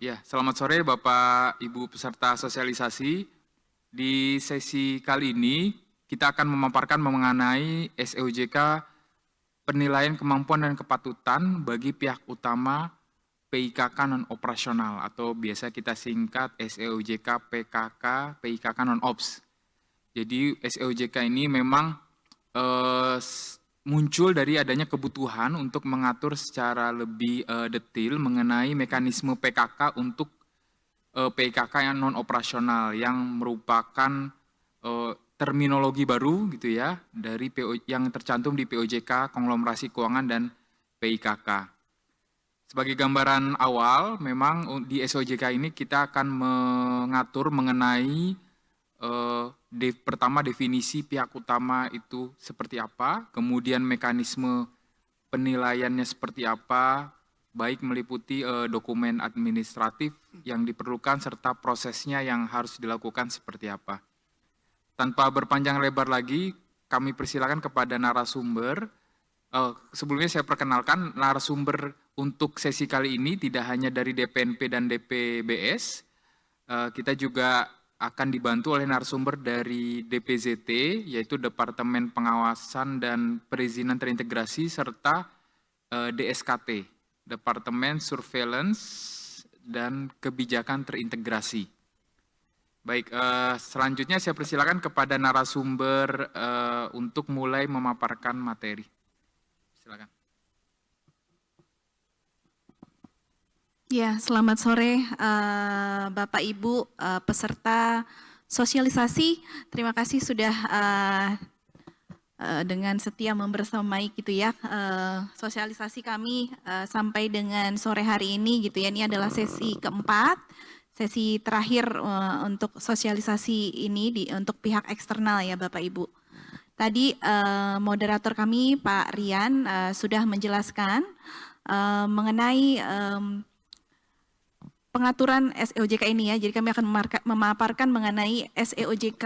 Ya, selamat sore Bapak Ibu peserta sosialisasi. Di sesi kali ini kita akan memaparkan mengenai SEOJK penilaian kemampuan dan kepatutan bagi pihak utama PIKK non-operasional atau biasa kita singkat SEOJK PKK PIKK non-ops. Jadi SEOJK ini memang muncul dari adanya kebutuhan untuk mengatur secara lebih detail mengenai mekanisme PKK untuk PKK yang non-operasional yang merupakan terminologi baru gitu ya dari yang tercantum di POJK, konglomerasi keuangan dan PIKK. Sebagai gambaran awal, memang di SOJK ini kita akan mengatur mengenai pertama definisi pihak utama itu seperti apa, kemudian mekanisme penilaiannya seperti apa, baik meliputi dokumen administratif yang diperlukan serta prosesnya yang harus dilakukan seperti apa. Tanpa berpanjang lebar lagi, kami persilakan kepada narasumber. Sebelumnya saya perkenalkan narasumber untuk sesi kali ini tidak hanya dari DPNP dan DPBS, kita juga akan dibantu oleh narasumber dari DPZT, yaitu Departemen Pengawasan dan Perizinan Terintegrasi, serta DSKT, Departemen Surveillance dan Kebijakan Terintegrasi. Baik, selanjutnya saya persilakan kepada narasumber untuk mulai memaparkan materi. Silakan. Ya, selamat sore Bapak Ibu peserta sosialisasi. Terima kasih sudah dengan setia membersamai gitu ya sosialisasi kami sampai dengan sore hari ini gitu ya. Ini adalah sesi keempat, sesi terakhir untuk sosialisasi ini untuk pihak eksternal ya Bapak Ibu. Tadi moderator kami Pak Rian sudah menjelaskan mengenai pengaturan SEOJK ini ya. Jadi kami akan memaparkan mengenai SEOJK,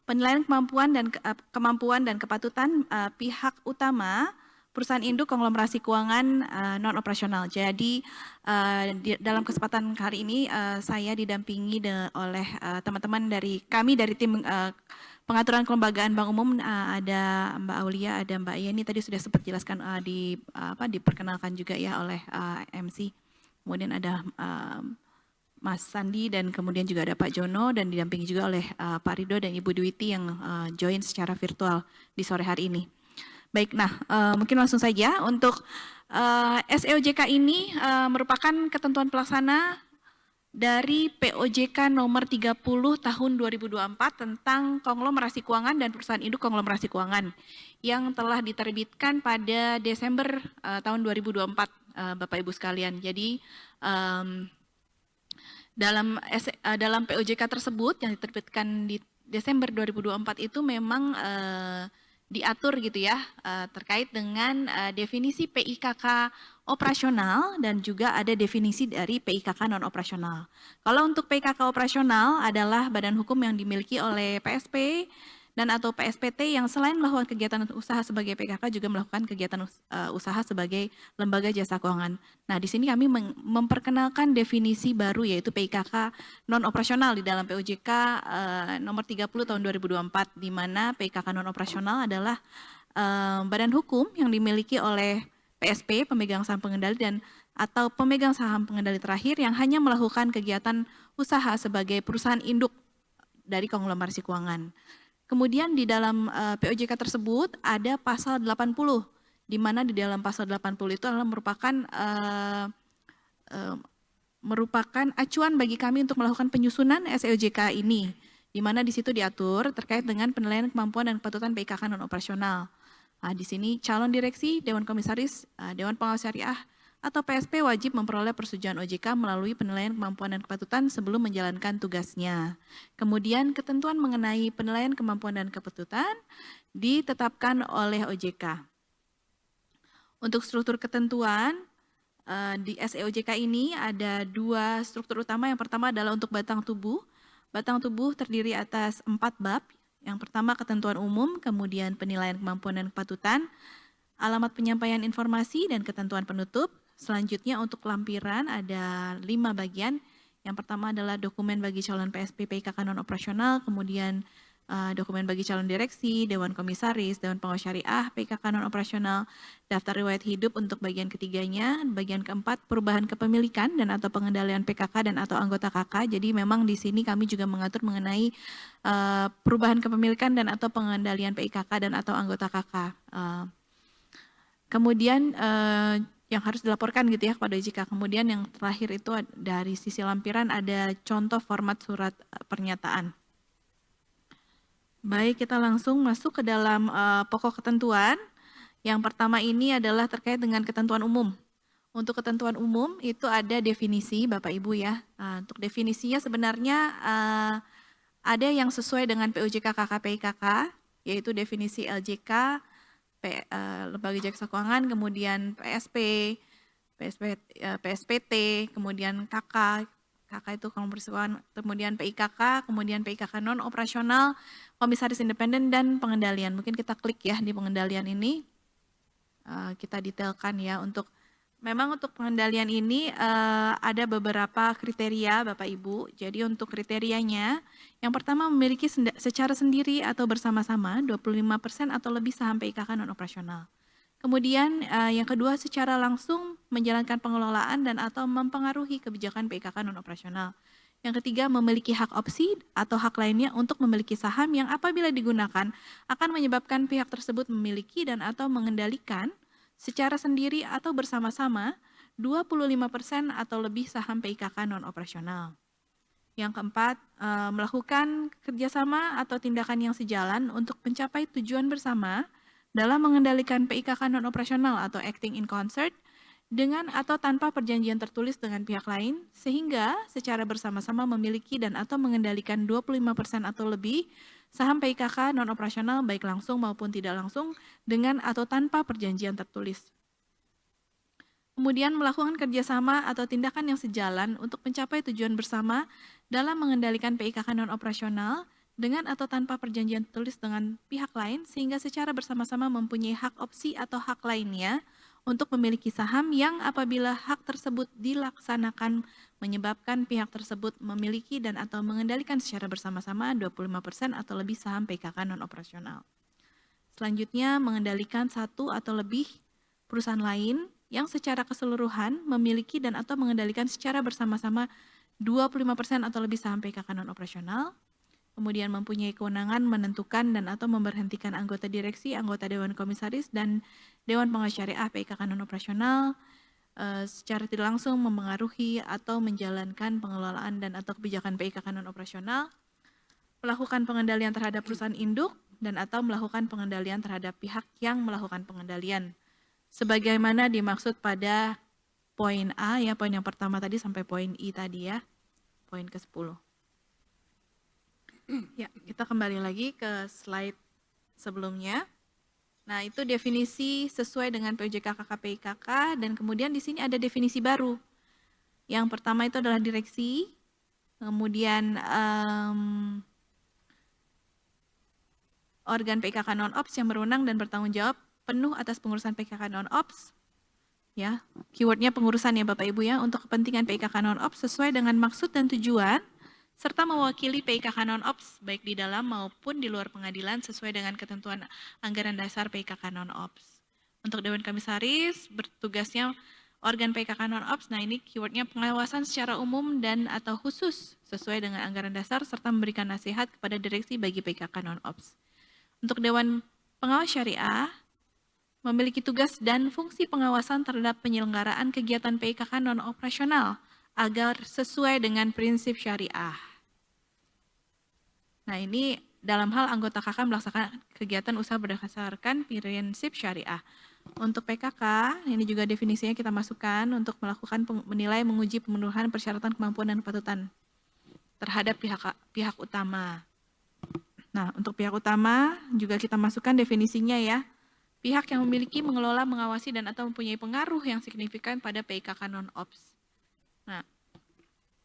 penilaian kemampuan dan kepatutan pihak utama perusahaan induk konglomerasi keuangan non-operasional. Jadi dalam kesempatan hari ini saya didampingi oleh teman-teman dari kami dari tim pengaturan kelembagaan Bank Umum, ada Mbak Aulia, ada Mbak Yeni, tadi sudah sempat jelaskan diperkenalkan juga ya oleh MC. Kemudian ada Mas Sandi dan kemudian juga ada Pak Jono dan didampingi juga oleh Pak Rido dan Ibu Dwiti yang join secara virtual di sore hari ini. Baik, nah mungkin langsung saja untuk SEOJK ini merupakan ketentuan pelaksana dari POJK nomor 30 tahun 2024 tentang konglomerasi keuangan dan perusahaan induk konglomerasi keuangan yang telah diterbitkan pada Desember tahun 2024 Bapak Ibu sekalian. Jadi dalam POJK tersebut yang diterbitkan di Desember 2024 itu memang diatur gitu ya terkait dengan definisi PIKK operasional dan juga ada definisi dari PIKK non operasional. Kalau untuk PIKK operasional adalah badan hukum yang dimiliki oleh PSP dan atau PSPT yang selain melakukan kegiatan usaha sebagai PKK juga melakukan kegiatan usaha sebagai lembaga jasa keuangan. Nah, di sini kami memperkenalkan definisi baru yaitu PIKK non operasional di dalam POJK nomor 30 tahun 2024 di mana PIKK non operasional adalah badan hukum yang dimiliki oleh PSP, pemegang saham pengendali dan atau pemegang saham pengendali terakhir yang hanya melakukan kegiatan usaha sebagai perusahaan induk dari konglomerasi keuangan. Kemudian di dalam POJK tersebut ada pasal 80, di mana di dalam pasal 80 itu adalah merupakan acuan bagi kami untuk melakukan penyusunan SEOJK ini, di mana di situ diatur terkait dengan penilaian kemampuan dan kepatutan PIKK non operasional. Nah, di sini calon direksi, Dewan Komisaris, Dewan Pengawas Syariah, atau PSP wajib memperoleh persetujuan OJK melalui penilaian kemampuan dan kepatutan sebelum menjalankan tugasnya. Kemudian ketentuan mengenai penilaian kemampuan dan kepatutan ditetapkan oleh OJK. Untuk struktur ketentuan di SEOJK ini ada dua struktur utama. Yang pertama adalah untuk batang tubuh. Batang tubuh terdiri atas 4 bab. Yang pertama ketentuan umum, kemudian penilaian kemampuan dan kepatutan, alamat penyampaian informasi dan ketentuan penutup, Selanjutnya untuk lampiran ada 5 bagian. Yang pertama adalah dokumen bagi calon PSP PIKK non-operasional, kemudian dokumen bagi calon direksi, Dewan Komisaris, Dewan Pengawas Syariah, PIKK non-operasional, daftar riwayat hidup untuk bagian ketiganya, bagian keempat perubahan kepemilikan dan atau pengendalian PKK dan atau anggota KK. Jadi memang di sini kami juga mengatur mengenai perubahan kepemilikan dan atau pengendalian PIKK dan atau anggota KK. Kemudian yang harus dilaporkan gitu ya kepada OJK. Kemudian yang terakhir itu dari sisi lampiran ada contoh format surat pernyataan. Baik, kita langsung masuk ke dalam pokok ketentuan. Yang pertama ini adalah terkait dengan ketentuan umum. Untuk ketentuan umum itu ada definisi Bapak Ibu ya. Untuk definisinya sebenarnya ada yang sesuai dengan POJK KKPIKK, yaitu definisi LJK, Lembaga Jasa Keuangan, kemudian PSP, PSPT, kemudian KK itu kelompok keuangan, kemudian PIKK, kemudian PIKK non operasional, komisaris independen dan pengendalian. Mungkin kita klik ya di pengendalian ini, kita detailkan ya. Memang untuk pengendalian ini ada beberapa kriteria Bapak Ibu. Jadi untuk kriterianya, yang pertama memiliki secara sendiri atau bersama-sama 25% atau lebih saham PIKK non-operasional. Kemudian yang kedua secara langsung menjalankan pengelolaan dan atau mempengaruhi kebijakan PIKK non-operasional. Yang ketiga memiliki hak opsi atau hak lainnya untuk memiliki saham yang apabila digunakan akan menyebabkan pihak tersebut memiliki dan atau mengendalikan secara sendiri atau bersama-sama 25% atau lebih saham PIKK non-operasional. Yang keempat, melakukan kerjasama atau tindakan yang sejalan untuk mencapai tujuan bersama dalam mengendalikan PIKK non-operasional atau acting in concert dengan atau tanpa perjanjian tertulis dengan pihak lain, sehingga secara bersama-sama memiliki dan atau mengendalikan 25% atau lebih saham PIKK non-operasional baik langsung maupun tidak langsung dengan atau tanpa perjanjian tertulis. Kemudian melakukan kerjasama atau tindakan yang sejalan untuk mencapai tujuan bersama dalam mengendalikan PIKK non-operasional dengan atau tanpa perjanjian tertulis dengan pihak lain sehingga secara bersama-sama mempunyai hak opsi atau hak lainnya untuk memiliki saham yang apabila hak tersebut dilaksanakan menyebabkan pihak tersebut memiliki dan atau mengendalikan secara bersama-sama 25% atau lebih saham PIKK non-operasional. Selanjutnya, mengendalikan satu atau lebih perusahaan lain yang secara keseluruhan memiliki dan atau mengendalikan secara bersama-sama 25% atau lebih saham PIKK non-operasional. Kemudian mempunyai kewenangan menentukan dan atau memberhentikan anggota direksi, anggota Dewan Komisaris, dan Dewan Pengawas Syariah PIKK non-operasional, secara tidak langsung mempengaruhi atau menjalankan pengelolaan dan atau kebijakan PIKK non-operasional, melakukan pengendalian terhadap perusahaan induk dan atau melakukan pengendalian terhadap pihak yang melakukan pengendalian. Sebagaimana dimaksud pada poin A ya, poin yang pertama tadi sampai poin I tadi ya, poin ke-10. Ya, kita kembali lagi ke slide sebelumnya. Nah, itu definisi sesuai dengan POJK KKPIKK dan kemudian di sini ada definisi baru. Yang pertama itu adalah direksi, kemudian organ PIKK non-ops yang berwenang dan bertanggung jawab penuh atas pengurusan PIKK non-ops. Ya, keywordnya pengurusan ya Bapak Ibu ya, untuk kepentingan PIKK non-ops sesuai dengan maksud dan tujuan serta mewakili PIKK non-ops baik di dalam maupun di luar pengadilan sesuai dengan ketentuan anggaran dasar PIKK non-ops. Untuk Dewan Komisaris bertugasnya organ PIKK non-ops, nah ini keywordnya pengawasan secara umum dan atau khusus sesuai dengan anggaran dasar serta memberikan nasihat kepada direksi bagi PIKK non-ops. Untuk Dewan Pengawas Syariah memiliki tugas dan fungsi pengawasan terhadap penyelenggaraan kegiatan PIKK non-operasional agar sesuai dengan prinsip syariah. Nah, ini dalam hal anggota KK melaksanakan kegiatan usaha berdasarkan prinsip syariah. Untuk PKK, ini juga definisinya kita masukkan untuk melakukan menilai, menguji pemenuhan persyaratan kemampuan dan kepatutan terhadap pihak utama. Nah, untuk pihak utama juga kita masukkan definisinya ya. Pihak yang memiliki, mengelola, mengawasi, dan atau mempunyai pengaruh yang signifikan pada PIKK non-ops.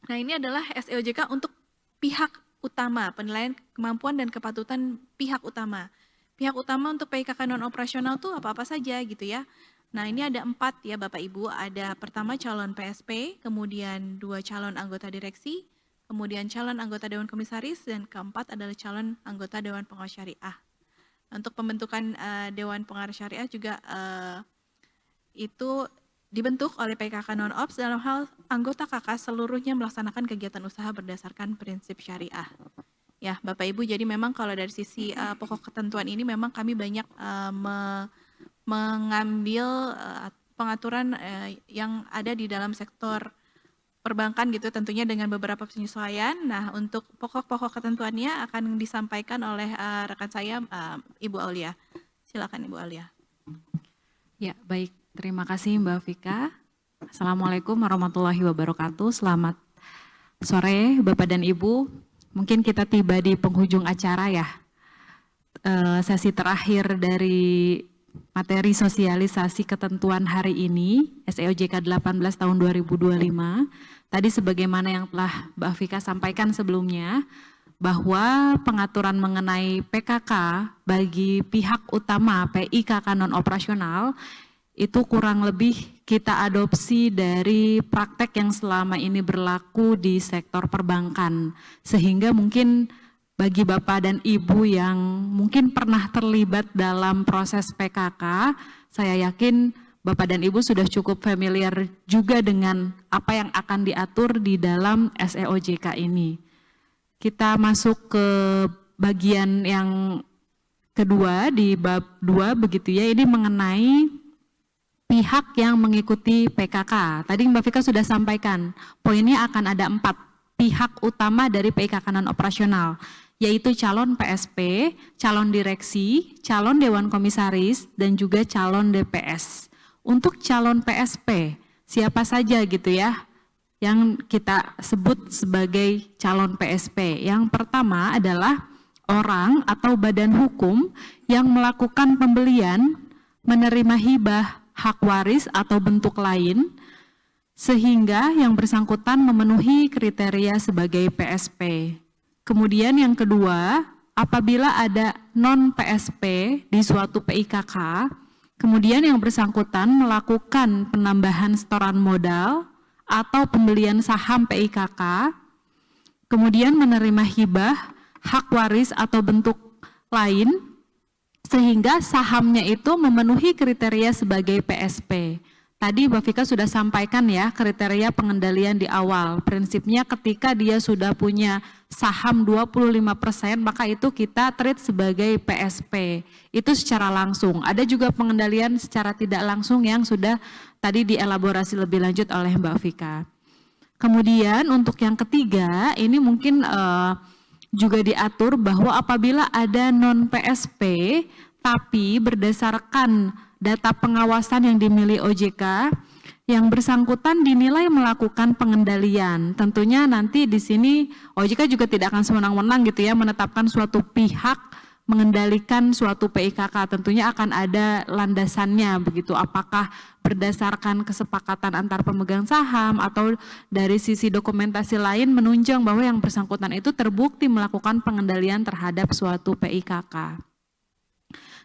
Nah, ini adalah SEOJK untuk pihak utama, penilaian kemampuan dan kepatutan pihak utama. Pihak utama untuk PIKK non-operasional tuh apa-apa saja gitu ya. Nah, ini ada 4 ya Bapak Ibu, ada pertama calon PSP, kemudian 2 calon anggota direksi, kemudian calon anggota Dewan Komisaris, dan keempat adalah calon anggota Dewan Pengawas Syariah. Untuk pembentukan Dewan Pengawas Syariah juga itu dibentuk oleh PKK Non-Ops dalam hal anggota KK seluruhnya melaksanakan kegiatan usaha berdasarkan prinsip syariah. Ya, Bapak Ibu, jadi memang kalau dari sisi pokok ketentuan ini memang kami banyak mengambil pengaturan yang ada di dalam sektor perbankan gitu, tentunya dengan beberapa penyesuaian. Nah, untuk pokok-pokok ketentuannya akan disampaikan oleh rekan saya, Ibu Aulia. Silakan Ibu Aulia. Ya, baik. Terima kasih Mbak Vika. Assalamualaikum warahmatullahi wabarakatuh. Selamat sore Bapak dan Ibu. Mungkin kita tiba di penghujung acara ya. Sesi terakhir dari materi sosialisasi ketentuan hari ini, SEOJK 18 tahun 2025. Tadi sebagaimana yang telah Mbak Vika sampaikan sebelumnya, bahwa pengaturan mengenai PKK bagi pihak utama PIKK non-operasional itu kurang lebih kita adopsi dari praktek yang selama ini berlaku di sektor perbankan. Sehingga mungkin bagi Bapak dan Ibu yang mungkin pernah terlibat dalam proses PKK, saya yakin Bapak dan Ibu sudah cukup familiar juga dengan apa yang akan diatur di dalam SEOJK ini. Kita masuk ke bagian yang kedua di bab 2 begitu ya, ini mengenai pihak yang mengikuti PKK. Tadi Mbak Vika sudah sampaikan, poinnya akan ada 4 pihak utama dari PIKK non-operasional, yaitu calon PSP, calon direksi, calon Dewan Komisaris, dan juga calon DPS. Untuk calon PSP, siapa saja gitu ya yang kita sebut sebagai calon PSP? Yang pertama adalah orang atau badan hukum yang melakukan pembelian, menerima hibah, hak waris atau bentuk lain, sehingga yang bersangkutan memenuhi kriteria sebagai PSP. Kemudian yang kedua, apabila ada non-PSP di suatu PIKK, kemudian yang bersangkutan melakukan penambahan setoran modal atau pembelian saham PIKK, kemudian menerima hibah, hak waris atau bentuk lain, sehingga sahamnya itu memenuhi kriteria sebagai PSP. Tadi Mbak Vika sudah sampaikan ya kriteria pengendalian di awal. Prinsipnya ketika dia sudah punya saham 25%, maka itu kita treat sebagai PSP. Itu secara langsung. Ada juga pengendalian secara tidak langsung yang sudah tadi dielaborasi lebih lanjut oleh Mbak Vika. Kemudian untuk yang ketiga, ini mungkin juga diatur bahwa apabila ada non-PSP tapi berdasarkan data pengawasan yang dimiliki OJK, yang bersangkutan dinilai melakukan pengendalian. Tentunya nanti di sini OJK juga tidak akan sewenang-wenang gitu ya menetapkan suatu pihak mengendalikan suatu PIKK. Tentunya akan ada landasannya begitu, apakah berdasarkan kesepakatan antar pemegang saham atau dari sisi dokumentasi lain menunjang bahwa yang bersangkutan itu terbukti melakukan pengendalian terhadap suatu PIKK.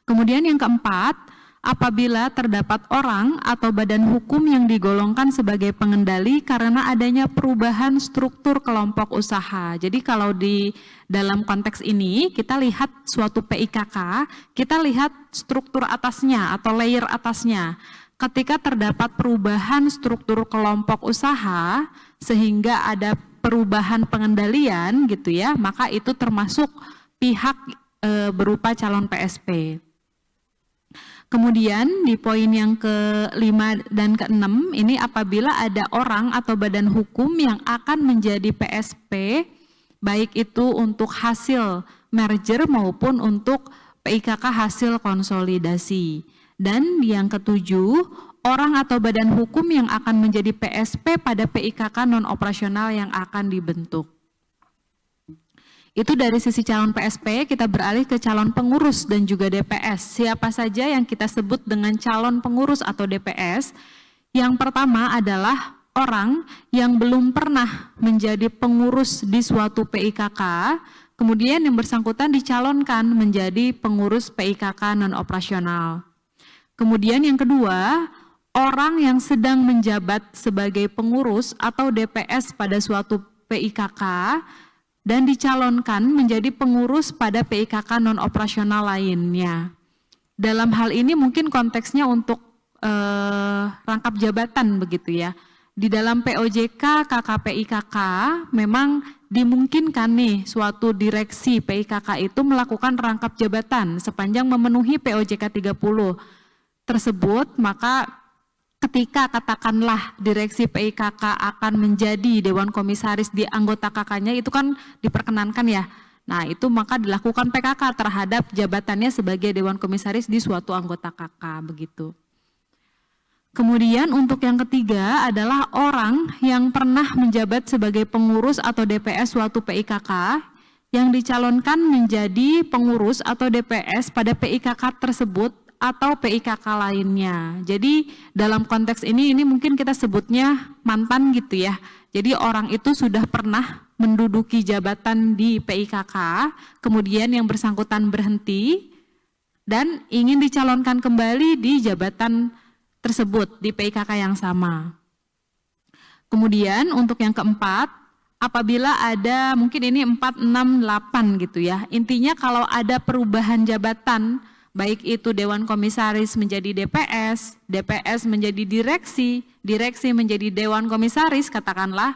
Kemudian yang keempat, apabila terdapat orang atau badan hukum yang digolongkan sebagai pengendali karena adanya perubahan struktur kelompok usaha. Jadi kalau di dalam konteks ini kita lihat suatu PIKK, kita lihat struktur atasnya atau layer atasnya. Ketika terdapat perubahan struktur kelompok usaha sehingga ada perubahan pengendalian gitu ya, maka itu termasuk pihak berupa calon PSP. Kemudian di poin yang ke-5 dan ke-6 ini apabila ada orang atau badan hukum yang akan menjadi PSP, baik itu untuk hasil merger maupun untuk PIKK hasil konsolidasi. Dan yang ketujuh, orang atau badan hukum yang akan menjadi PSP pada PIKK non-operasional yang akan dibentuk. Itu dari sisi calon PSP, kita beralih ke calon pengurus dan juga DPS. Siapa saja yang kita sebut dengan calon pengurus atau DPS? Yang pertama adalah orang yang belum pernah menjadi pengurus di suatu PIKK, kemudian yang bersangkutan dicalonkan menjadi pengurus PIKK non-operasional. Kemudian yang kedua, orang yang sedang menjabat sebagai pengurus atau DPS pada suatu PIKK dan dicalonkan menjadi pengurus pada PIKK non-operasional lainnya. Dalam hal ini mungkin konteksnya untuk rangkap jabatan begitu ya. Di dalam POJK KKPIKK memang dimungkinkan nih suatu direksi PIKK itu melakukan rangkap jabatan sepanjang memenuhi POJK 30 tersebut, maka ketika katakanlah direksi PIKK akan menjadi Dewan Komisaris di anggota KK-nya itu kan diperkenankan ya. Nah itu maka dilakukan PKK terhadap jabatannya sebagai Dewan Komisaris di suatu anggota KK begitu. Kemudian untuk yang ketiga adalah orang yang pernah menjabat sebagai pengurus atau DPS suatu PIKK yang dicalonkan menjadi pengurus atau DPS pada PIKK tersebut atau PIKK lainnya. Jadi dalam konteks ini mungkin kita sebutnya mantan gitu ya. Jadi orang itu sudah pernah menduduki jabatan di PIKK, kemudian yang bersangkutan berhenti dan ingin dicalonkan kembali di jabatan tersebut di PIKK yang sama. Kemudian untuk yang keempat, apabila ada mungkin ini 4, 6, 8 gitu ya. Intinya kalau ada perubahan jabatan, baik itu Dewan Komisaris menjadi DPS, DPS menjadi direksi, direksi menjadi Dewan Komisaris katakanlah,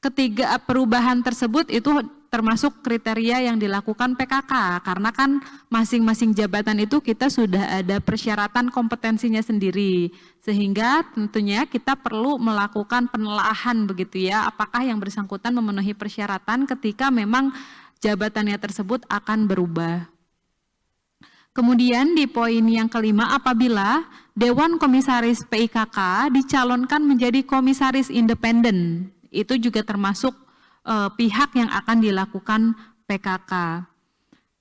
ketiga perubahan tersebut itu termasuk kriteria yang dilakukan PKK karena kan masing-masing jabatan itu kita sudah ada persyaratan kompetensinya sendiri sehingga tentunya kita perlu melakukan penelaahan begitu ya apakah yang bersangkutan memenuhi persyaratan ketika memang jabatannya tersebut akan berubah. Kemudian di poin yang kelima apabila Dewan Komisaris PIKK dicalonkan menjadi komisaris independen itu juga termasuk pihak yang akan dilakukan PKK.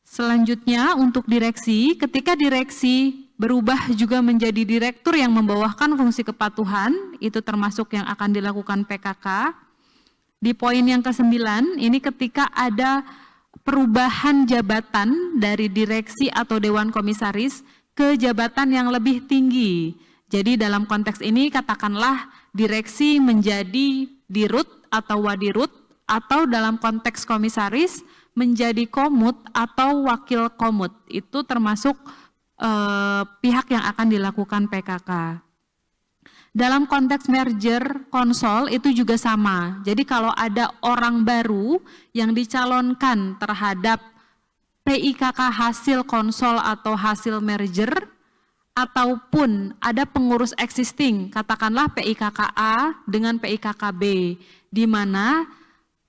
Selanjutnya untuk direksi, ketika direksi berubah juga menjadi direktur yang membawahkan fungsi kepatuhan, itu termasuk yang akan dilakukan PKK. Di poin yang ke-9, ini ketika ada perubahan jabatan dari direksi atau Dewan Komisaris ke jabatan yang lebih tinggi. Jadi dalam konteks ini katakanlah direksi menjadi dirut atau wadirut, atau dalam konteks komisaris menjadi komut atau wakil komut. Itu termasuk pihak yang akan dilakukan PKK. Dalam konteks merger konsol itu juga sama. Jadi kalau ada orang baru yang dicalonkan terhadap PIKK hasil konsol atau hasil merger, ataupun ada pengurus existing, katakanlah PIKK A dengan PIKK B, di mana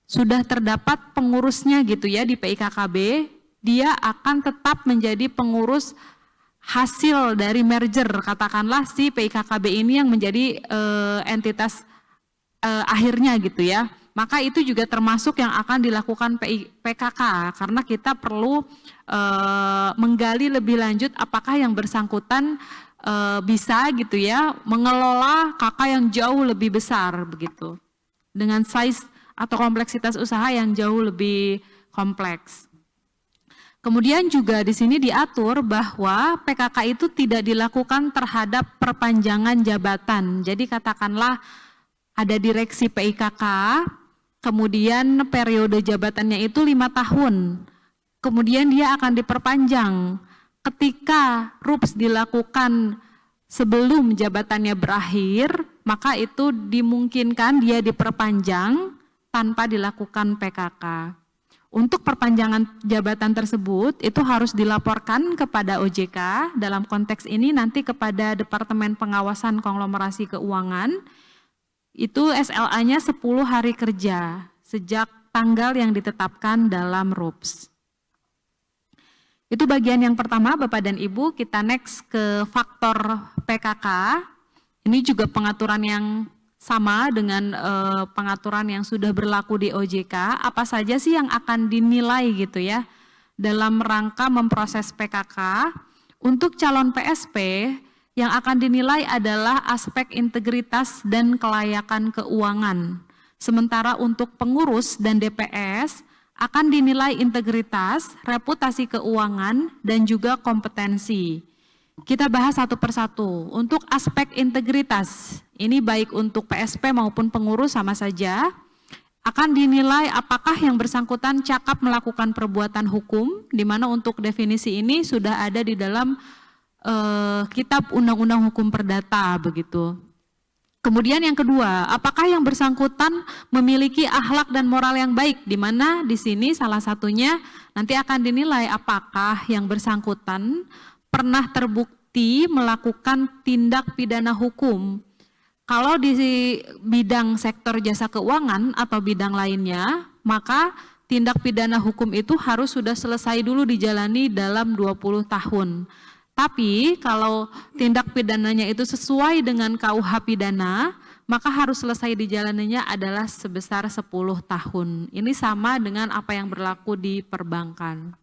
sudah terdapat pengurusnya gitu ya di PIKKB, dia akan tetap menjadi pengurus hasil dari merger, katakanlah si PIKKB ini yang menjadi entitas akhirnya gitu ya. Maka itu juga termasuk yang akan dilakukan PKK karena kita perlu menggali lebih lanjut apakah yang bersangkutan bisa gitu ya mengelola KK yang jauh lebih besar begitu dengan size atau kompleksitas usaha yang jauh lebih kompleks. Kemudian juga di sini diatur bahwa PKK itu tidak dilakukan terhadap perpanjangan jabatan. Jadi katakanlah ada direksi PIKK, kemudian periode jabatannya itu 5 tahun. Kemudian dia akan diperpanjang. Ketika RUPS dilakukan sebelum jabatannya berakhir, maka itu dimungkinkan dia diperpanjang tanpa dilakukan PKK. Untuk perpanjangan jabatan tersebut itu harus dilaporkan kepada OJK, dalam konteks ini nanti kepada Departemen Pengawasan Konglomerasi Keuangan, itu SLA-nya 10 hari kerja sejak tanggal yang ditetapkan dalam RUPS. Itu bagian yang pertama Bapak dan Ibu, kita next ke faktor PKK. Ini juga pengaturan yang sama dengan pengaturan yang sudah berlaku di OJK, apa saja sih yang akan dinilai gitu ya dalam rangka memproses PKK. Untuk calon PSP yang akan dinilai adalah aspek integritas dan kelayakan keuangan. Sementara untuk pengurus dan DPS akan dinilai integritas, reputasi keuangan, dan juga kompetensi. Kita bahas satu persatu. Untuk aspek integritas, ini baik untuk PSP maupun pengurus sama saja, akan dinilai apakah yang bersangkutan cakap melakukan perbuatan hukum, di mana untuk definisi ini sudah ada di dalam Kitab Undang-Undang Hukum Perdata begitu. Kemudian yang kedua, apakah yang bersangkutan memiliki akhlak dan moral yang baik, di mana di sini salah satunya nanti akan dinilai apakah yang bersangkutan pernah terbukti melakukan tindak pidana hukum. Kalau di bidang sektor jasa keuangan atau bidang lainnya, maka tindak pidana hukum itu harus sudah selesai dulu dijalani dalam 20 tahun. Tapi kalau tindak pidananya itu sesuai dengan KUH pidana, maka harus selesai dijalaninya adalah sebesar 10 tahun. Ini sama dengan apa yang berlaku di perbankan.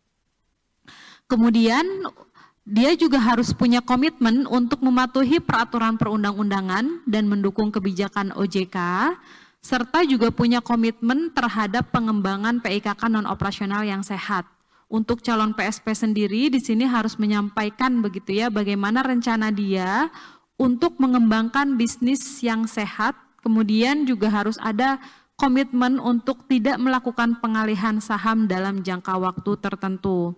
Kemudian dia juga harus punya komitmen untuk mematuhi peraturan perundang-undangan dan mendukung kebijakan OJK, serta juga punya komitmen terhadap pengembangan PIKK non-operasional yang sehat. Untuk calon PSP sendiri di sini harus menyampaikan begitu ya bagaimana rencana dia untuk mengembangkan bisnis yang sehat, kemudian juga harus ada komitmen untuk tidak melakukan pengalihan saham dalam jangka waktu tertentu.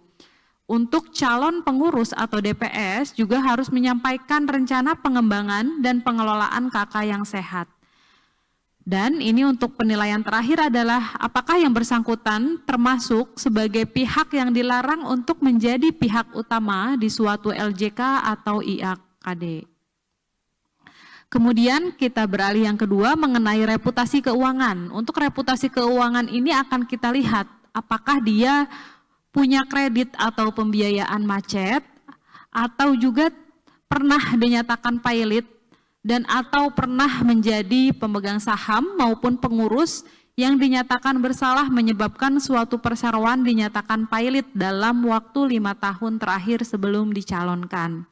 Untuk calon pengurus atau DPS juga harus menyampaikan rencana pengembangan dan pengelolaan KK yang sehat. Dan ini untuk penilaian terakhir adalah apakah yang bersangkutan termasuk sebagai pihak yang dilarang untuk menjadi pihak utama di suatu LJK atau IAKD. Kemudian kita beralih yang kedua mengenai reputasi keuangan. Untuk reputasi keuangan ini akan kita lihat apakah dia punya kredit atau pembiayaan macet, atau juga pernah dinyatakan pailit, dan atau pernah menjadi pemegang saham maupun pengurus yang dinyatakan bersalah menyebabkan suatu perseroan dinyatakan pailit dalam waktu 5 tahun terakhir sebelum dicalonkan.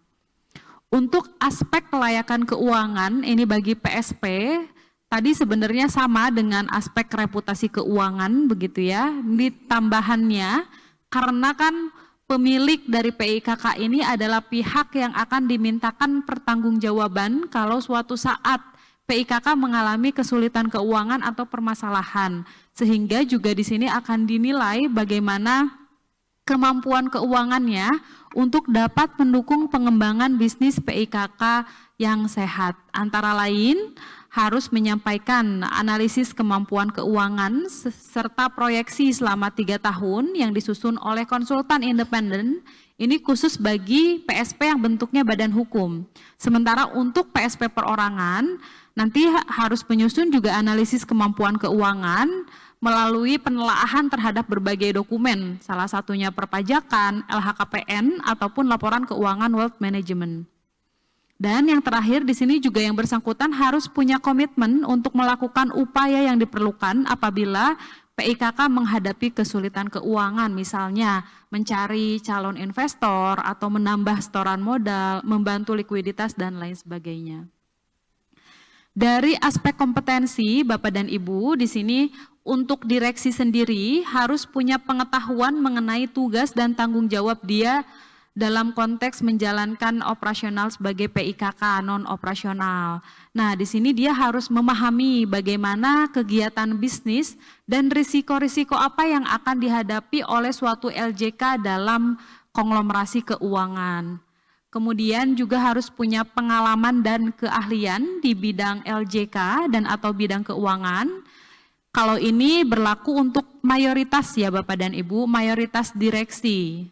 Untuk aspek kelayakan keuangan, ini bagi PSP, tadi sebenarnya sama dengan aspek reputasi keuangan begitu ya, di tambahannya karena kan pemilik dari PIKK ini adalah pihak yang akan dimintakan pertanggungjawaban kalau suatu saat PIKK mengalami kesulitan keuangan atau permasalahan. Sehingga juga di sini akan dinilai bagaimana kemampuan keuangannya untuk dapat mendukung pengembangan bisnis PIKK yang sehat. Antara lain harus menyampaikan analisis kemampuan keuangan serta proyeksi selama 3 tahun yang disusun oleh konsultan independen. Ini khusus bagi PSP yang bentuknya badan hukum. Sementara untuk PSP perorangan nanti harus menyusun juga analisis kemampuan keuangan melalui penelaahan terhadap berbagai dokumen, salah satunya perpajakan, LHKPN ataupun laporan keuangan wealth management. Dan yang terakhir di sini juga yang bersangkutan harus punya komitmen untuk melakukan upaya yang diperlukan apabila PIKK menghadapi kesulitan keuangan, misalnya mencari calon investor atau menambah setoran modal, membantu likuiditas dan lain sebagainya. Dari aspek kompetensi Bapak dan Ibu, di sini untuk direksi sendiri harus punya pengetahuan mengenai tugas dan tanggung jawab dia dalam konteks menjalankan operasional sebagai PIKK non-operasional. Nah, di sini dia harus memahami bagaimana kegiatan bisnis dan risiko-risiko apa yang akan dihadapi oleh suatu LJK dalam konglomerasi keuangan. Kemudian juga harus punya pengalaman dan keahlian di bidang LJK dan atau bidang keuangan. Kalau ini berlaku untuk mayoritas ya Bapak dan Ibu, mayoritas direksi.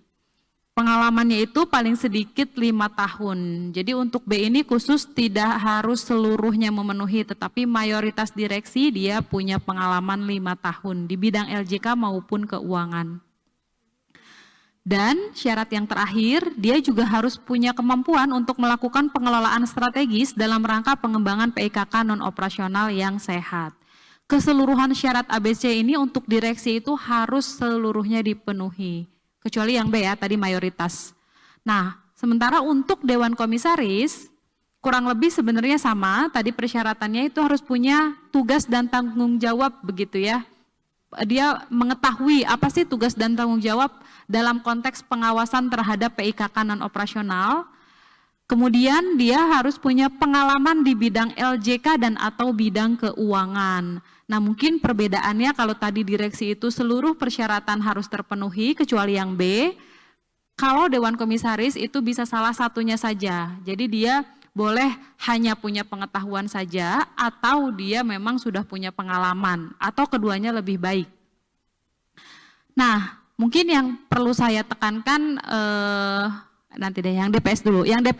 Pengalamannya itu paling sedikit 5 tahun. Jadi untuk B ini khusus tidak harus seluruhnya memenuhi, tetapi mayoritas direksi dia punya pengalaman 5 tahun di bidang LJK maupun keuangan. Dan syarat yang terakhir, dia juga harus punya kemampuan untuk melakukan pengelolaan strategis dalam rangka pengembangan PIKK non-operasional yang sehat. Keseluruhan syarat ABC ini untuk direksi itu harus seluruhnya dipenuhi. Kecuali yang B ya, tadi mayoritas. Nah, sementara untuk Dewan Komisaris, kurang lebih sebenarnya sama, tadi persyaratannya itu harus punya tugas dan tanggung jawab begitu ya. Dia mengetahui apa sih tugas dan tanggung jawab dalam konteks pengawasan terhadap PIKK non-operasional. Kemudian dia harus punya pengalaman di bidang LJK dan atau bidang keuangan. Nah, mungkin perbedaannya kalau tadi direksi itu seluruh persyaratan harus terpenuhi kecuali yang B. Kalau Dewan Komisaris itu bisa salah satunya saja. Jadi dia boleh hanya punya pengetahuan saja atau dia memang sudah punya pengalaman atau keduanya lebih baik. Nah, mungkin yang perlu saya tekankan nanti deh yang DPS dulu. Yang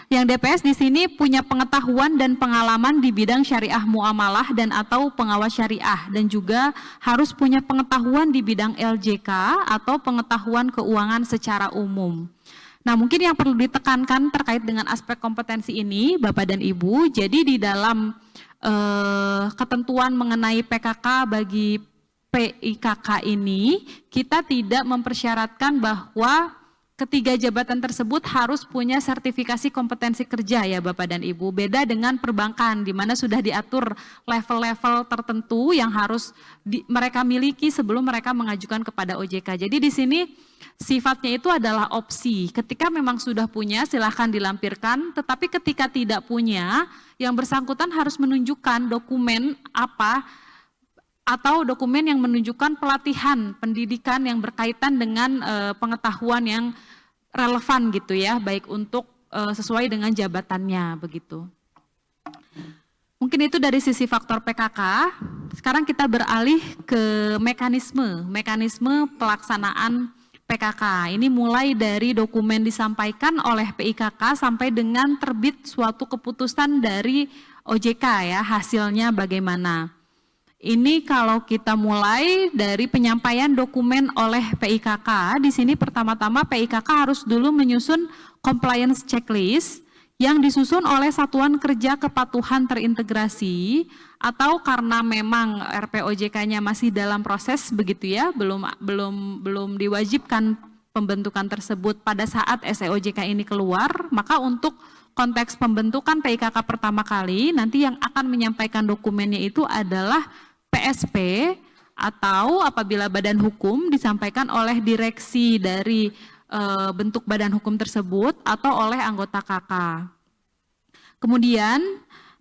DPS di sini punya pengetahuan dan pengalaman di bidang syariah muamalah dan atau pengawas syariah dan juga harus punya pengetahuan di bidang LJK atau pengetahuan keuangan secara umum. Nah, mungkin yang perlu ditekankan terkait dengan aspek kompetensi ini, Bapak dan Ibu, jadi di dalam ketentuan mengenai PKK bagi PIKK ini, kita tidak mempersyaratkan bahwa ketiga jabatan tersebut harus punya sertifikasi kompetensi kerja ya Bapak dan Ibu. Beda dengan perbankan di mana sudah diatur level-level tertentu yang harus mereka miliki sebelum mereka mengajukan kepada OJK. Jadi di sini sifatnya itu adalah opsi. Ketika memang sudah punya silahkan dilampirkan, tetapi ketika tidak punya, yang bersangkutan harus menunjukkan dokumen apa atau dokumen yang menunjukkan pelatihan pendidikan yang berkaitan dengan pengetahuan yang relevan gitu ya, baik untuk sesuai dengan jabatannya begitu. Mungkin itu dari sisi faktor PKK. Sekarang kita beralih ke mekanisme pelaksanaan PKK. Ini mulai dari dokumen disampaikan oleh PIKK sampai dengan terbit suatu keputusan dari OJK ya, hasilnya bagaimana. Ini kalau kita mulai dari penyampaian dokumen oleh PIKK, di sini pertama-tama PIKK harus dulu menyusun compliance checklist yang disusun oleh Satuan Kerja Kepatuhan Terintegrasi atau karena memang RPOJK-nya masih dalam proses begitu ya, belum diwajibkan pembentukan tersebut pada saat SEOJK ini keluar, maka untuk konteks pembentukan PIKK pertama kali nanti yang akan menyampaikan dokumennya itu adalah PSP atau apabila badan hukum disampaikan oleh direksi dari bentuk badan hukum tersebut atau oleh anggota KK. Kemudian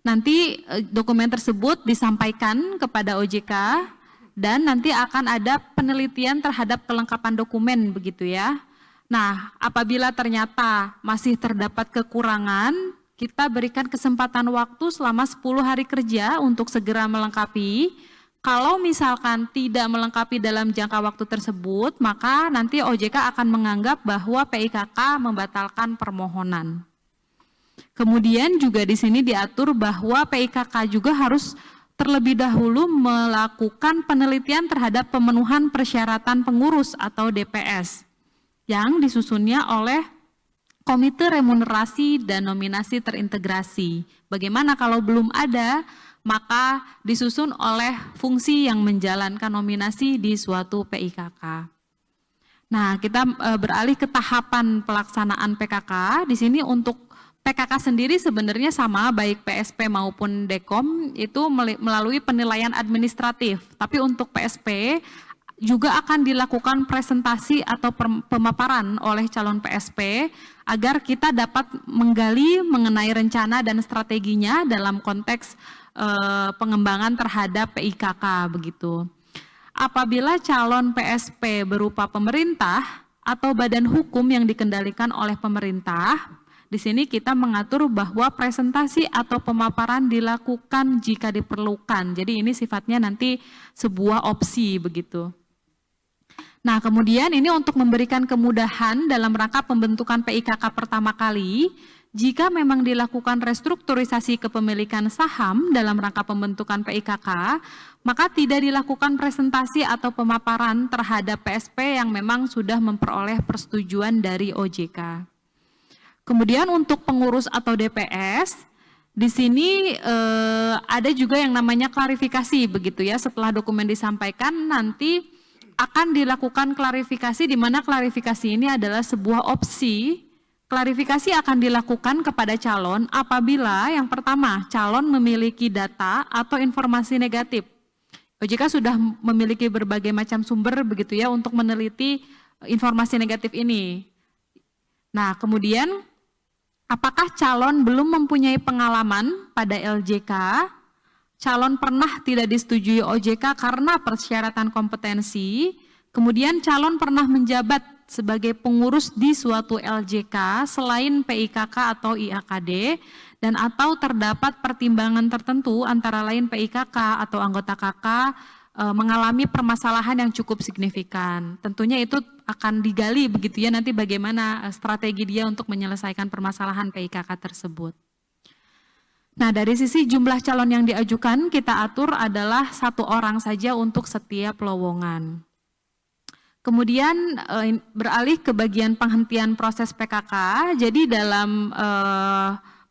nanti dokumen tersebut disampaikan kepada OJK dan nanti akan ada penelitian terhadap kelengkapan dokumen begitu ya. Nah, apabila ternyata masih terdapat kekurangan, kita berikan kesempatan waktu selama 10 hari kerja untuk segera melengkapi. Kalau misalkan tidak melengkapi dalam jangka waktu tersebut, maka nanti OJK akan menganggap bahwa PIKK membatalkan permohonan. Kemudian juga di sini diatur bahwa PIKK juga harus terlebih dahulu melakukan penelitian terhadap pemenuhan persyaratan pengurus atau DPS yang disusunnya oleh Komite Remunerasi dan Nominasi Terintegrasi. Bagaimana kalau belum ada? Maka disusun oleh fungsi yang menjalankan nominasi di suatu PIKK. Nah, kita beralih ke tahapan pelaksanaan PKK. Di sini untuk PKK sendiri sebenarnya sama, baik PSP maupun Dekom itu melalui penilaian administratif. Tapi untuk PSP juga akan dilakukan presentasi atau pemaparan oleh calon PSP agar kita dapat menggali mengenai rencana dan strateginya dalam konteks pengembangan terhadap PIKK begitu. Apabila calon PSP berupa pemerintah atau badan hukum yang dikendalikan oleh pemerintah, di sini kita mengatur bahwa presentasi atau pemaparan dilakukan jika diperlukan. Jadi ini sifatnya nanti sebuah opsi begitu. Nah, kemudian ini untuk memberikan kemudahan dalam rangka pembentukan PIKK pertama kali, jika memang dilakukan restrukturisasi kepemilikan saham dalam rangka pembentukan PIKK, maka tidak dilakukan presentasi atau pemaparan terhadap PSP yang memang sudah memperoleh persetujuan dari OJK. Kemudian untuk pengurus atau DPS, di sini ada juga yang namanya klarifikasi begitu ya. Setelah dokumen disampaikan nanti akan dilakukan klarifikasi di mana klarifikasi ini adalah sebuah opsi. Klarifikasi akan dilakukan kepada calon apabila yang pertama, calon memiliki data atau informasi negatif. OJK sudah memiliki berbagai macam sumber begitu ya untuk meneliti informasi negatif ini. Nah, kemudian apakah calon belum mempunyai pengalaman pada LJK, calon pernah tidak disetujui OJK karena persyaratan kompetensi, kemudian calon pernah menjabat sebagai pengurus di suatu LJK selain PIKK atau IAKD, dan atau terdapat pertimbangan tertentu antara lain PIKK atau anggota KK mengalami permasalahan yang cukup signifikan. Tentunya itu akan digali begitu ya nanti bagaimana strategi dia untuk menyelesaikan permasalahan PIKK tersebut. Nah, dari sisi jumlah calon yang diajukan kita atur adalah 1 orang saja untuk setiap lowongan. Kemudian beralih ke bagian penghentian proses PKK. Jadi dalam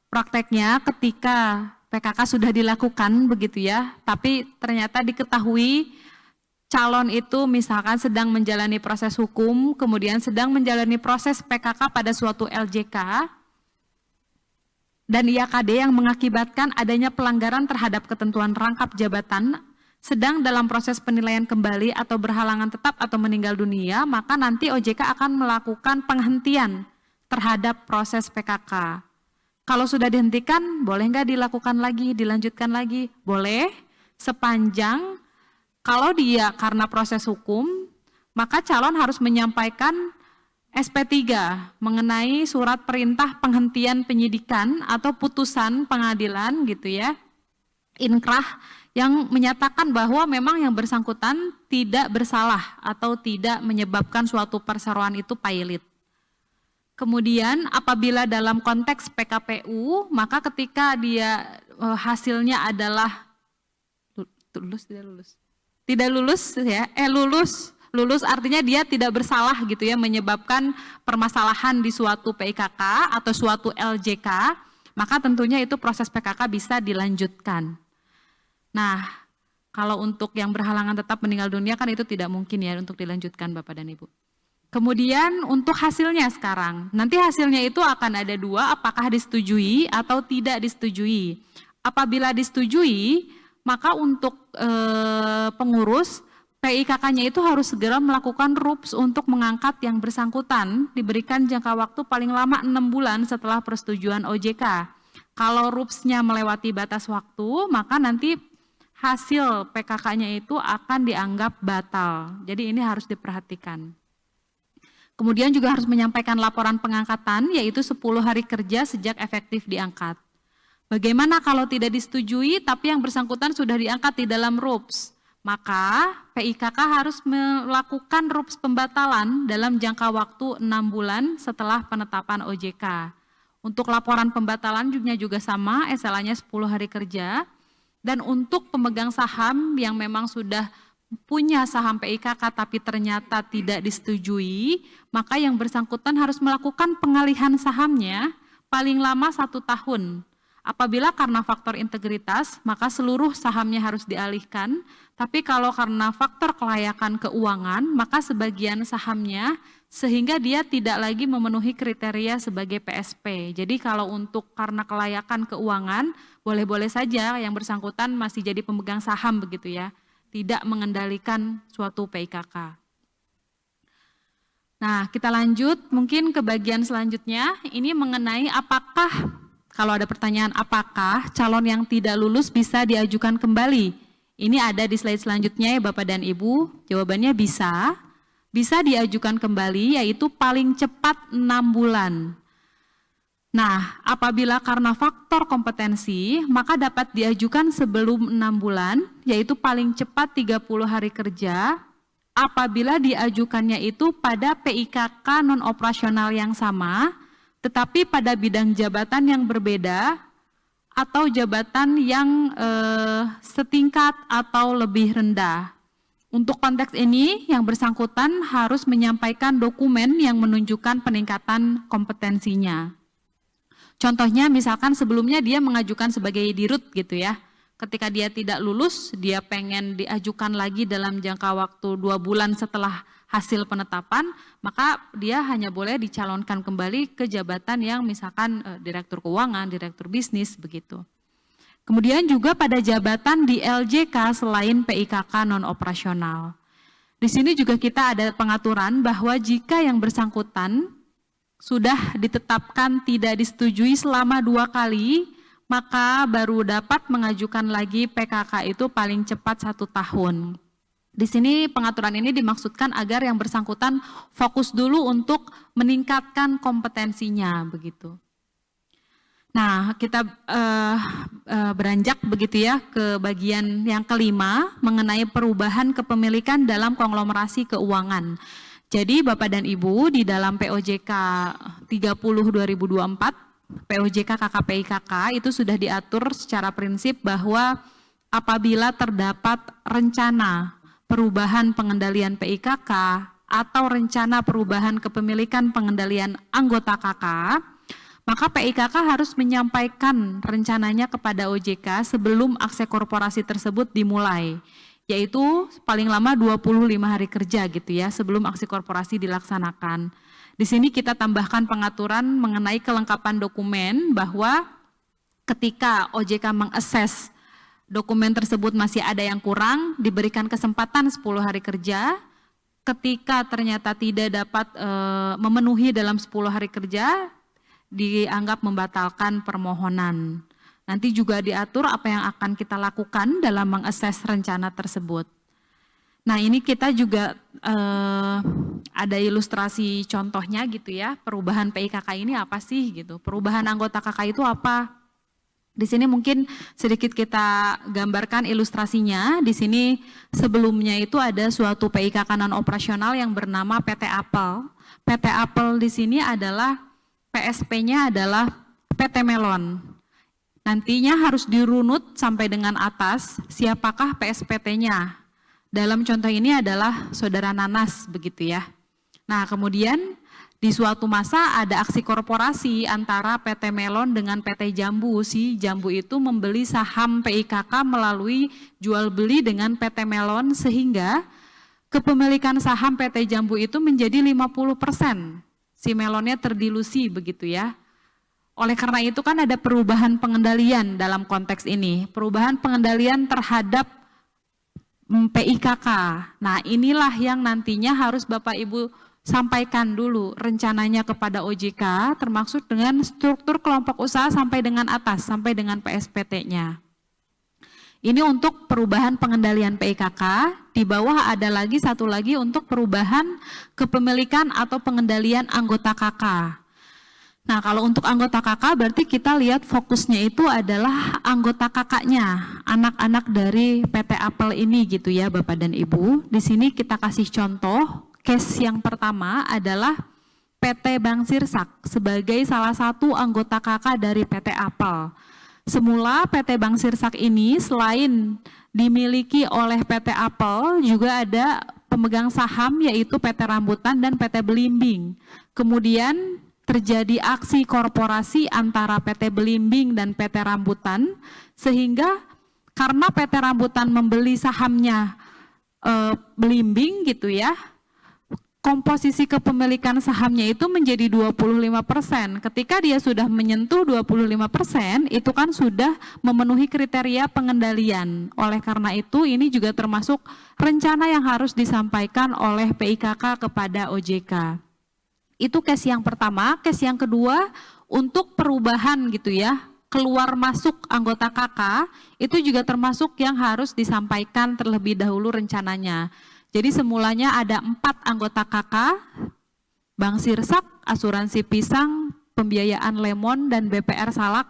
prakteknya ketika PKK sudah dilakukan begitu ya, tapi ternyata diketahui calon itu misalkan sedang menjalani proses hukum, kemudian sedang menjalani proses PKK pada suatu LJK, dan IAKD yang mengakibatkan adanya pelanggaran terhadap ketentuan rangkap jabatan, sedang dalam proses penilaian kembali atau berhalangan tetap atau meninggal dunia, maka nanti OJK akan melakukan penghentian terhadap proses PKK. Kalau sudah dihentikan, boleh nggak dilakukan lagi, dilanjutkan lagi? Boleh, sepanjang kalau dia karena proses hukum, maka calon harus menyampaikan SP3 mengenai surat perintah penghentian penyidikan atau putusan pengadilan gitu ya, inkrah, yang menyatakan bahwa memang yang bersangkutan tidak bersalah atau tidak menyebabkan suatu perseroan itu pailit. Kemudian apabila dalam konteks PKPU, maka ketika dia hasilnya adalah lulus artinya dia tidak bersalah gitu ya, menyebabkan permasalahan di suatu PIKK atau suatu LJK, maka tentunya itu proses PKK bisa dilanjutkan. Nah, kalau untuk yang berhalangan tetap meninggal dunia kan itu tidak mungkin ya untuk dilanjutkan Bapak dan Ibu. Kemudian untuk hasilnya sekarang, nanti hasilnya itu akan ada 2, apakah disetujui atau tidak disetujui. Apabila disetujui, maka untuk pengurus, PIKK-nya itu harus segera melakukan RUPS untuk mengangkat yang bersangkutan, diberikan jangka waktu paling lama 6 bulan setelah persetujuan OJK. Kalau RUPS-nya melewati batas waktu, maka nanti hasil PKK-nya itu akan dianggap batal. Jadi ini harus diperhatikan. Kemudian juga harus menyampaikan laporan pengangkatan, yaitu 10 hari kerja sejak efektif diangkat. Bagaimana kalau tidak disetujui, tapi yang bersangkutan sudah diangkat di dalam RUPS? Maka PIKK harus melakukan RUPS pembatalan dalam jangka waktu 6 bulan setelah penetapan OJK. Untuk laporan pembatalan juga sama, SLA-nya 10 hari kerja. Dan untuk pemegang saham yang memang sudah punya saham PIKK tapi ternyata tidak disetujui, maka yang bersangkutan harus melakukan pengalihan sahamnya paling lama 1 tahun. Apabila karena faktor integritas, maka seluruh sahamnya harus dialihkan, tapi kalau karena faktor kelayakan keuangan, maka sebagian sahamnya sehingga dia tidak lagi memenuhi kriteria sebagai PSP. Jadi kalau untuk karena kelayakan keuangan, boleh-boleh saja yang bersangkutan masih jadi pemegang saham begitu ya, tidak mengendalikan suatu PIKK. Nah, kita lanjut mungkin ke bagian selanjutnya, ini mengenai apakah, kalau ada pertanyaan apakah calon yang tidak lulus bisa diajukan kembali. Ini ada di slide selanjutnya ya Bapak dan Ibu, jawabannya bisa. Bisa diajukan kembali yaitu paling cepat 6 bulan. Nah, apabila karena faktor kompetensi, maka dapat diajukan sebelum 6 bulan, yaitu paling cepat 30 hari kerja, apabila diajukannya itu pada PIKK non-operasional yang sama, tetapi pada bidang jabatan yang berbeda, atau jabatan yang setingkat atau lebih rendah. Untuk konteks ini, yang bersangkutan harus menyampaikan dokumen yang menunjukkan peningkatan kompetensinya. Contohnya misalkan sebelumnya dia mengajukan sebagai dirut gitu ya. Ketika dia tidak lulus, dia pengen diajukan lagi dalam jangka waktu 2 bulan setelah hasil penetapan, maka dia hanya boleh dicalonkan kembali ke jabatan yang misalkan direktur keuangan, direktur bisnis begitu. Kemudian juga pada jabatan di LJK selain PIKK non-operasional. Di sini juga kita ada pengaturan bahwa jika yang bersangkutan sudah ditetapkan tidak disetujui selama 2 kali, maka baru dapat mengajukan lagi PKK itu paling cepat 1 tahun. Di sini pengaturan ini dimaksudkan agar yang bersangkutan fokus dulu untuk meningkatkan kompetensinya begitu. Nah, kita beranjak begitu ya ke bagian yang kelima mengenai perubahan kepemilikan dalam konglomerasi keuangan. Jadi Bapak dan Ibu di dalam POJK 30/2024, POJK KKPI-KK itu sudah diatur secara prinsip bahwa apabila terdapat rencana perubahan pengendalian PIKK atau rencana perubahan kepemilikan pengendalian anggota KK, maka PIKK harus menyampaikan rencananya kepada OJK sebelum aksi korporasi tersebut dimulai, yaitu paling lama 25 hari kerja gitu ya sebelum aksi korporasi dilaksanakan. Di sini kita tambahkan pengaturan mengenai kelengkapan dokumen bahwa ketika OJK mengakses dokumen tersebut masih ada yang kurang, diberikan kesempatan 10 hari kerja. Ketika ternyata tidak dapat memenuhi dalam 10 hari kerja, dianggap membatalkan permohonan. Nanti juga diatur apa yang akan kita lakukan dalam mengakses rencana tersebut. Nah, ini kita juga ada ilustrasi contohnya gitu ya, perubahan PIKK ini apa sih gitu. Perubahan anggota KK itu apa? Di sini mungkin sedikit kita gambarkan ilustrasinya. Di sini sebelumnya itu ada suatu PIKK non operasional yang bernama PT Apel. PT Apel di sini adalah PSP-nya adalah PT Melon. Nantinya harus dirunut sampai dengan atas siapakah PSPT-nya. Dalam contoh ini adalah saudara Nanas begitu ya. Nah, kemudian di suatu masa ada aksi korporasi antara PT Melon dengan PT Jambu. Si Jambu itu membeli saham PIKK melalui jual beli dengan PT Melon sehingga kepemilikan saham PT Jambu itu menjadi 50%. Si Melonnya terdilusi begitu ya. Oleh karena itu kan ada perubahan pengendalian dalam konteks ini. Perubahan pengendalian terhadap PIKK. Nah, inilah yang nantinya harus Bapak Ibu sampaikan dulu rencananya kepada OJK termasuk dengan struktur kelompok usaha sampai dengan atas, sampai dengan PSPT-nya. Ini untuk perubahan pengendalian PIKK, di bawah ada lagi satu lagi untuk perubahan kepemilikan atau pengendalian anggota KK. Nah, kalau untuk anggota KK berarti kita lihat fokusnya itu adalah anggota KK-nya, anak-anak dari PT Apel ini gitu ya Bapak dan Ibu. Di sini kita kasih contoh, case yang pertama adalah PT Bank Sirsak sebagai salah satu anggota KK dari PT Apel. Semula PT Bank Sirsak ini selain dimiliki oleh PT Apel juga ada pemegang saham yaitu PT Rambutan dan PT Belimbing. Kemudian terjadi aksi korporasi antara PT Belimbing dan PT Rambutan sehingga karena PT Rambutan membeli sahamnya Belimbing gitu ya, komposisi kepemilikan sahamnya itu menjadi 25%. Ketika dia sudah menyentuh 25%, itu kan sudah memenuhi kriteria pengendalian. Oleh karena itu, ini juga termasuk rencana yang harus disampaikan oleh PIKK kepada OJK. Itu case yang pertama. Case yang kedua, untuk perubahan gitu ya, keluar masuk anggota KK, itu juga termasuk yang harus disampaikan terlebih dahulu rencananya. Jadi semulanya ada 4 anggota KK, Bank Sirsak, Asuransi Pisang, Pembiayaan Lemon, dan BPR Salak.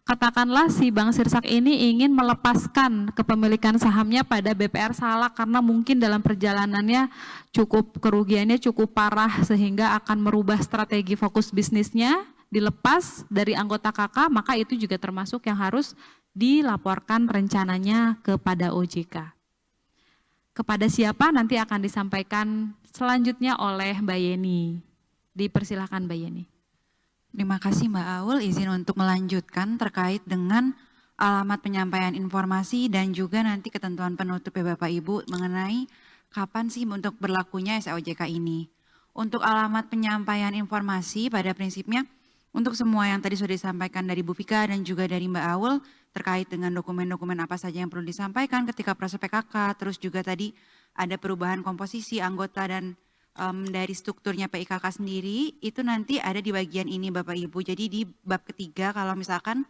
Katakanlah si Bank Sirsak ini ingin melepaskan kepemilikan sahamnya pada BPR Salak karena mungkin dalam perjalanannya kerugiannya cukup parah sehingga akan merubah strategi fokus bisnisnya, dilepas dari anggota KK, maka itu juga termasuk yang harus dilaporkan rencananya kepada OJK. Kepada siapa nanti akan disampaikan selanjutnya oleh Mbak Yeni. Dipersilahkan Mbak Yeni. Terima kasih Mbak Aul, izin untuk melanjutkan terkait dengan alamat penyampaian informasi dan juga nanti ketentuan penutup ya Bapak Ibu mengenai kapan sih untuk berlakunya SOJK ini. Untuk alamat penyampaian informasi pada prinsipnya untuk semua yang tadi sudah disampaikan dari Bu Vika dan juga dari Mbak Aul terkait dengan dokumen-dokumen apa saja yang perlu disampaikan ketika proses PKK, terus juga tadi ada perubahan komposisi anggota dan dari strukturnya PIKK sendiri itu nanti ada di bagian ini Bapak Ibu. Jadi di bab ketiga kalau misalkan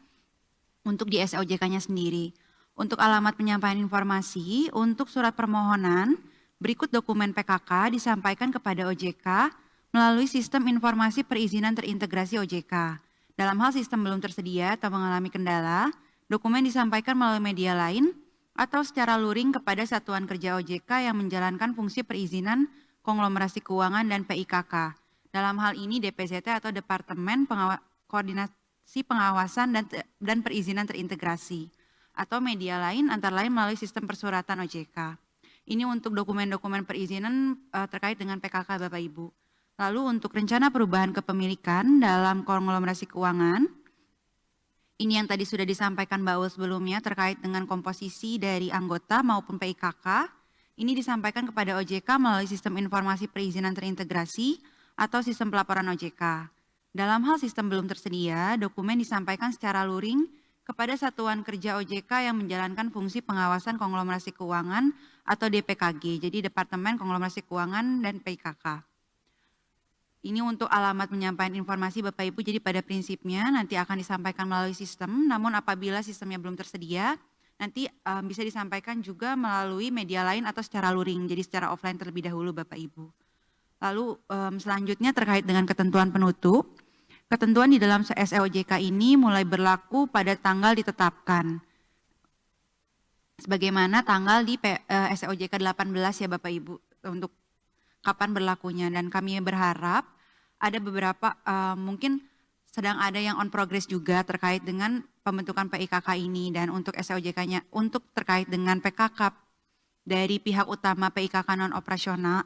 untuk di SOJK-nya sendiri. Untuk alamat penyampaian informasi, untuk surat permohonan, berikut dokumen PKK disampaikan kepada OJK melalui sistem informasi perizinan terintegrasi OJK. Dalam hal sistem belum tersedia atau mengalami kendala, dokumen disampaikan melalui media lain atau secara luring kepada Satuan Kerja OJK yang menjalankan fungsi perizinan konglomerasi keuangan dan PIKK. Dalam hal ini DPZT atau Departemen Koordinasi Pengawasan dan Perizinan Terintegrasi atau media lain antara lain melalui sistem persuratan OJK. Ini untuk dokumen-dokumen perizinan terkait dengan PKK Bapak Ibu. Lalu untuk rencana perubahan kepemilikan dalam konglomerasi keuangan, ini yang tadi sudah disampaikan Mbak Ul sebelumnya terkait dengan komposisi dari anggota maupun PIKK, ini disampaikan kepada OJK melalui sistem informasi perizinan terintegrasi atau sistem pelaporan OJK. Dalam hal sistem belum tersedia, dokumen disampaikan secara luring kepada Satuan Kerja OJK yang menjalankan fungsi pengawasan konglomerasi keuangan atau DPKG, jadi Departemen Konglomerasi Keuangan dan PIKK. Ini untuk alamat penyampaian informasi Bapak Ibu, jadi pada prinsipnya nanti akan disampaikan melalui sistem, namun apabila sistemnya belum tersedia, nanti bisa disampaikan juga melalui media lain atau secara luring, jadi secara offline terlebih dahulu Bapak Ibu. Lalu selanjutnya terkait dengan ketentuan penutup, ketentuan di dalam SEOJK ini mulai berlaku pada tanggal ditetapkan. Sebagaimana tanggal di SEOJK 18 ya Bapak Ibu untuk kapan berlakunya. Dan kami berharap ada beberapa mungkin sedang ada yang on progress juga terkait dengan pembentukan PIKK ini. Dan untuk SEOJK-nya untuk terkait dengan PKK dari pihak utama PIKK non operasional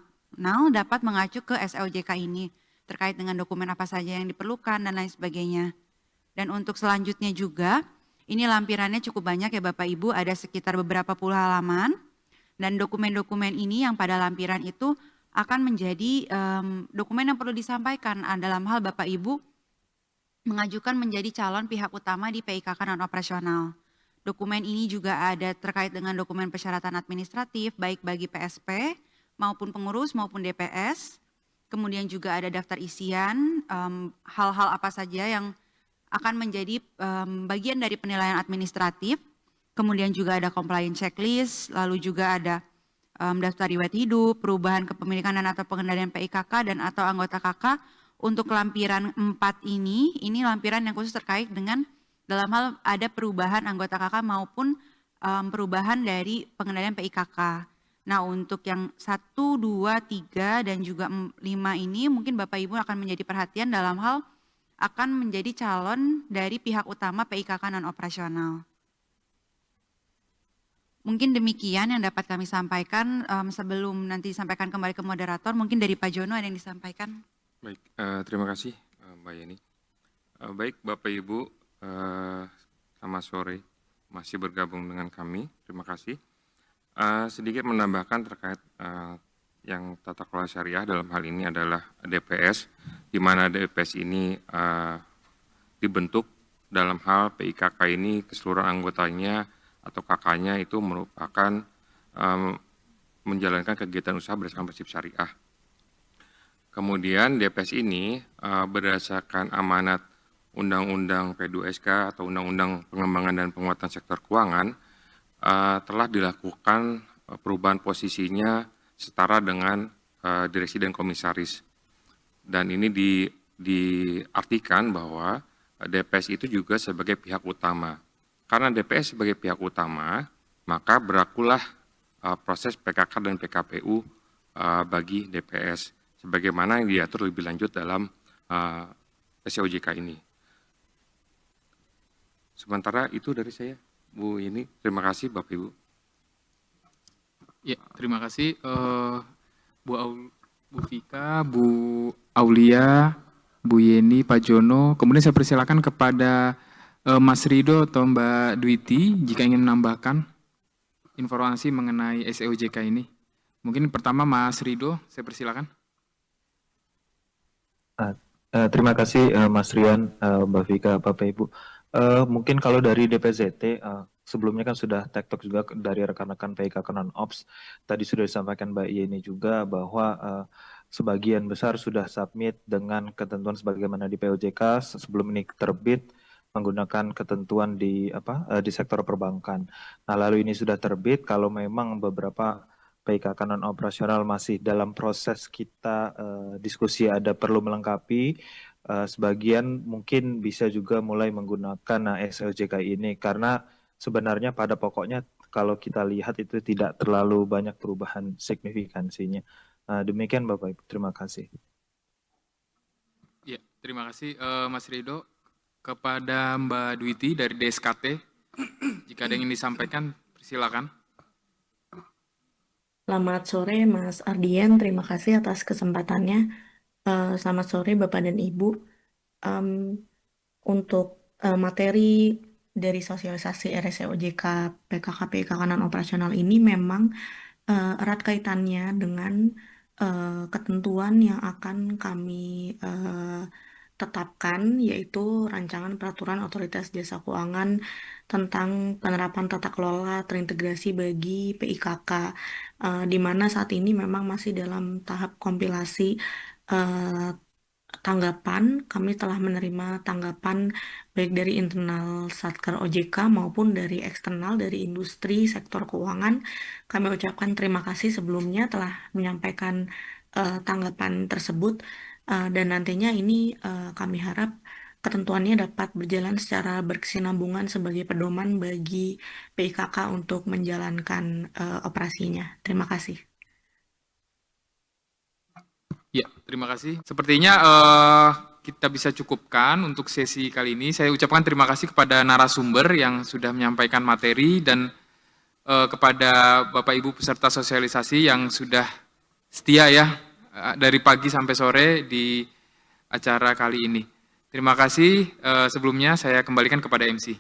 dapat mengacu ke SEOJK ini terkait dengan dokumen apa saja yang diperlukan dan lain sebagainya. Dan untuk selanjutnya juga, ini lampirannya cukup banyak ya Bapak Ibu, ada sekitar beberapa puluh halaman. Dan dokumen-dokumen ini yang pada lampiran itu akan menjadi dokumen yang perlu disampaikan dalam hal Bapak Ibu mengajukan menjadi calon pihak utama di PIKK non-operasional. Dokumen ini juga ada terkait dengan dokumen persyaratan administratif, baik bagi PSP maupun pengurus maupun DPS. Kemudian juga ada daftar isian, hal-hal apa saja yang akan menjadi bagian dari penilaian administratif. Kemudian juga ada compliance checklist, lalu juga ada daftar riwayat hidup, perubahan kepemilikan dan atau pengendalian PIKK dan atau anggota KK. Untuk lampiran 4 ini lampiran yang khusus terkait dengan dalam hal ada perubahan anggota KK maupun perubahan dari pengendalian PIKK. Nah untuk yang 1, 2, 3 dan juga 5 ini mungkin Bapak Ibu akan menjadi perhatian dalam hal akan menjadi calon dari pihak utama PIKK non operasional. Mungkin demikian yang dapat kami sampaikan sebelum nanti disampaikan kembali ke moderator. Mungkin dari Pak Jono ada yang disampaikan. Baik, terima kasih Mbak Yeni. Baik Bapak Ibu, selamat sore, masih bergabung dengan kami, terima kasih. Sedikit menambahkan terkait yang tata kelola syariah dalam hal ini adalah DPS, di mana DPS ini dibentuk dalam hal PIKK ini keseluruhan anggotanya atau KK-nya itu merupakan menjalankan kegiatan usaha berdasarkan prinsip syariah. Kemudian DPS ini berdasarkan amanat Undang-Undang P2SK atau Undang-Undang Pengembangan dan Penguatan Sektor Keuangan telah dilakukan perubahan posisinya setara dengan direksi dan komisaris. Dan ini diartikan bahwa DPS itu juga sebagai pihak utama. Karena DPS sebagai pihak utama, maka berlakulah proses PKK dan PKPU bagi DPS. Sebagaimana yang diatur lebih lanjut dalam SEOJK ini. Sementara itu dari saya. Bu ini, terima kasih Bapak Ibu. Ya, terima kasih Bu Vika, Bu Aulia, Bu Yeni, Pak Jono. Kemudian saya persilakan kepada Mas Rido atau Mbak Dwiti jika ingin menambahkan informasi mengenai SEOJK ini. Mungkin pertama Mas Rido, saya persilakan. Terima kasih Mas Rian, Mbak Vika, Bapak Ibu. Mungkin kalau dari DPZT, sebelumnya kan sudah tektok juga dari rekan-rekan PIKK non-ops, tadi sudah disampaikan Mbak Yeni juga bahwa sebagian besar sudah submit dengan ketentuan sebagaimana di POJK sebelum ini terbit menggunakan ketentuan di sektor perbankan. Nah, lalu ini sudah terbit, kalau memang beberapa PKK non operasional masih dalam proses kita diskusi ada perlu melengkapi, sebagian mungkin bisa juga mulai menggunakan SEOJK ini karena sebenarnya pada pokoknya kalau kita lihat itu tidak terlalu banyak perubahan signifikansinya. Demikian Bapak Ibu, terima kasih. Ya, terima kasih Mas Rido. Kepada Mbak Dwiti dari DSKT, jika ada yang ingin disampaikan, silakan. Selamat sore Mas Ardian, terima kasih atas kesempatannya. Selamat sore Bapak dan Ibu. Untuk materi dari sosialisasi RSEOJK PKK non-operasional ini memang erat kaitannya dengan ketentuan yang akan kami tetapkan, yaitu Rancangan Peraturan Otoritas Jasa Keuangan tentang penerapan tata kelola terintegrasi bagi PIKK, di mana saat ini memang masih dalam tahap kompilasi tanggapan. Kami telah menerima tanggapan baik dari internal Satker OJK maupun dari eksternal dari industri sektor keuangan. Kami ucapkan terima kasih sebelumnya telah menyampaikan tanggapan tersebut. Dan nantinya ini kami harap ketentuannya dapat berjalan secara berkesinambungan sebagai pedoman bagi PIKK untuk menjalankan operasinya. Terima kasih. Ya, terima kasih. Sepertinya kita bisa cukupkan untuk sesi kali ini. Saya ucapkan terima kasih kepada narasumber yang sudah menyampaikan materi dan kepada Bapak Ibu peserta sosialisasi yang sudah setia ya dari pagi sampai sore di acara kali ini. Terima kasih. Sebelumnya saya kembalikan kepada MC.